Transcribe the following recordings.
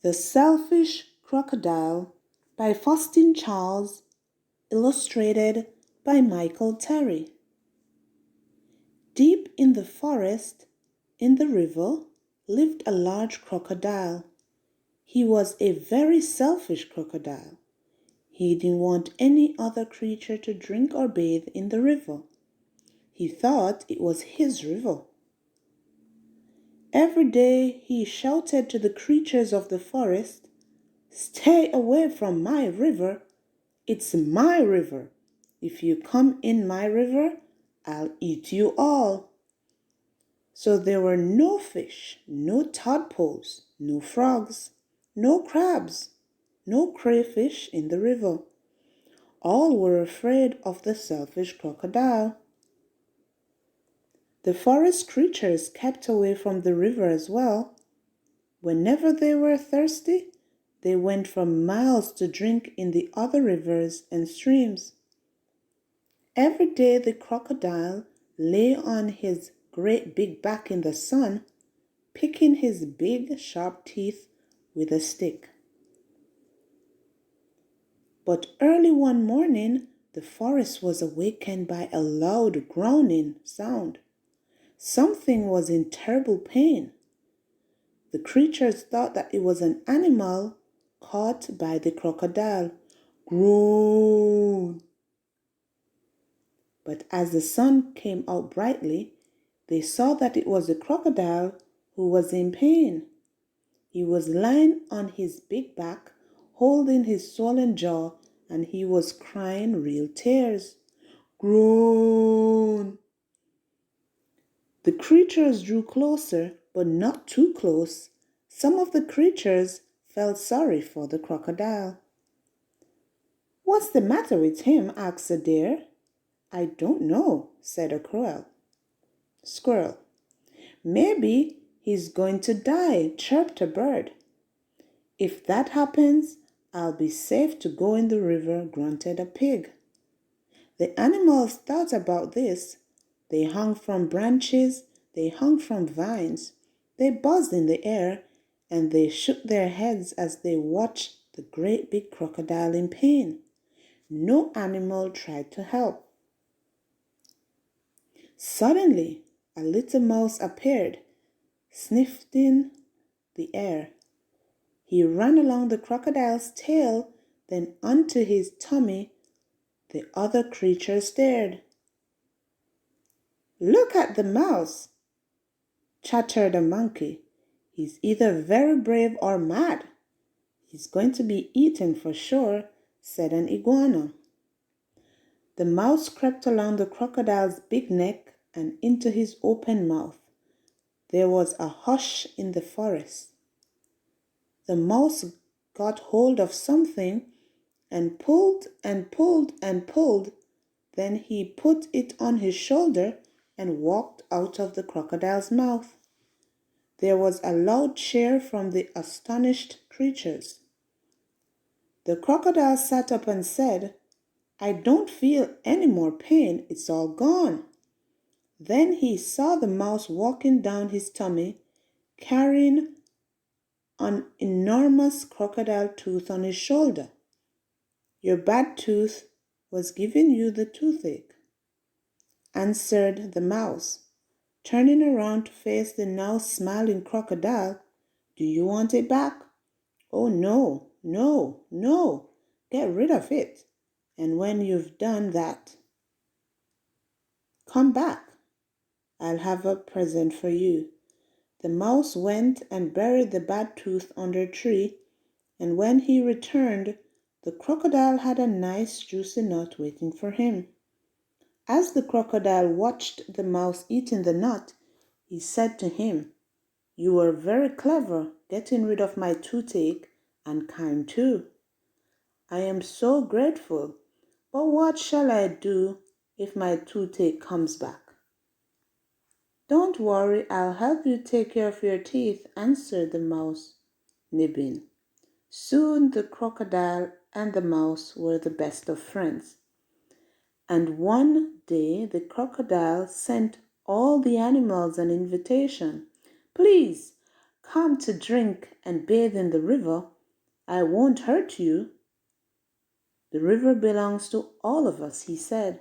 The Selfish Crocodile by Faustin Charles, illustrated by Michael Terry. Deep in the forest, in the river, lived a large crocodile. He was a very selfish crocodile. He didn't want any other creature to drink or bathe in the river. He thought it was his river. Every day he shouted to the creatures of the forest, "Stay away from my river. It's my river. If you come in my river, I'll eat you all." So there were no fish, no tadpoles, no frogs, no crabs, no crayfish in the river. All were afraid of the selfish crocodile. The forest creatures kept away from the river as well. Whenever they were thirsty, they went for miles to drink in the other rivers and streams. Every day the crocodile lay on his great big back in the sun, picking his big sharp teeth with a stick. But early one morning, the forest was awakened by a loud groaning sound. Something was in terrible pain. The creatures thought that it was an animal caught by the crocodile. Groan! But as the sun came out brightly, they saw that it was the crocodile who was in pain. He was lying on his big back, holding his swollen jaw, and he was crying real tears. Groan! The creatures drew closer, but not too close. Some of the creatures felt sorry for the crocodile. "What's the matter with him?" asked a deer. "I don't know," said a squirrel. "Maybe he's going to die," chirped a bird. "If that happens, I'll be safe to go in the river," grunted a pig. The animals thought about this. They hung from branches, they hung from vines, they buzzed in the air, and they shook their heads as they watched the great big crocodile in pain. No animal tried to help. Suddenly, a little mouse appeared, sniffing the air. He ran along the crocodile's tail, then onto his tummy. The other creature stared. "Look at the mouse," chattered a monkey. "He's either very brave or mad. He's going to be eaten for sure," said an iguana. The mouse crept along the crocodile's big neck and into his open mouth. There was a hush in the forest. The mouse got hold of something and pulled and pulled and pulled. Then he put it on his shoulder and walked out of the crocodile's mouth. There was a loud cheer from the astonished creatures. The crocodile sat up and said, "I don't feel any more pain. It's all gone." Then he saw the mouse walking down his tummy, carrying an enormous crocodile tooth on his shoulder. "Your bad tooth was giving you the toothache," answered the mouse, turning around to face the now smiling crocodile. "Do you want it back?" "Oh, no, no, no. Get rid of it. And when you've done that, come back. I'll have a present for you." The mouse went and buried the bad tooth under a tree, and when he returned, the crocodile had a nice juicy nut waiting for him. As the crocodile watched the mouse eating the nut, he said to him, "You were very clever getting rid of my toothache, and kind too. I am so grateful, but what shall I do if my toothache comes back?" "Don't worry, I'll help you take care of your teeth," answered the mouse, nibbing. Soon the crocodile and the mouse were the best of friends. And one day the crocodile sent all the animals an invitation. "Please, Come to drink and bathe in the river. I won't hurt you. The river belongs to all of us, he said.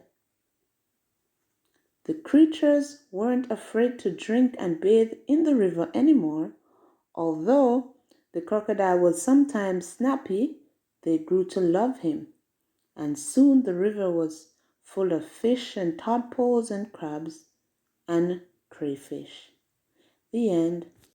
The creatures weren't afraid to drink and bathe in the river anymore. Although the crocodile was sometimes snappy, they grew to love him, and soon the river was full of fish and tadpoles and crabs and crayfish. The end.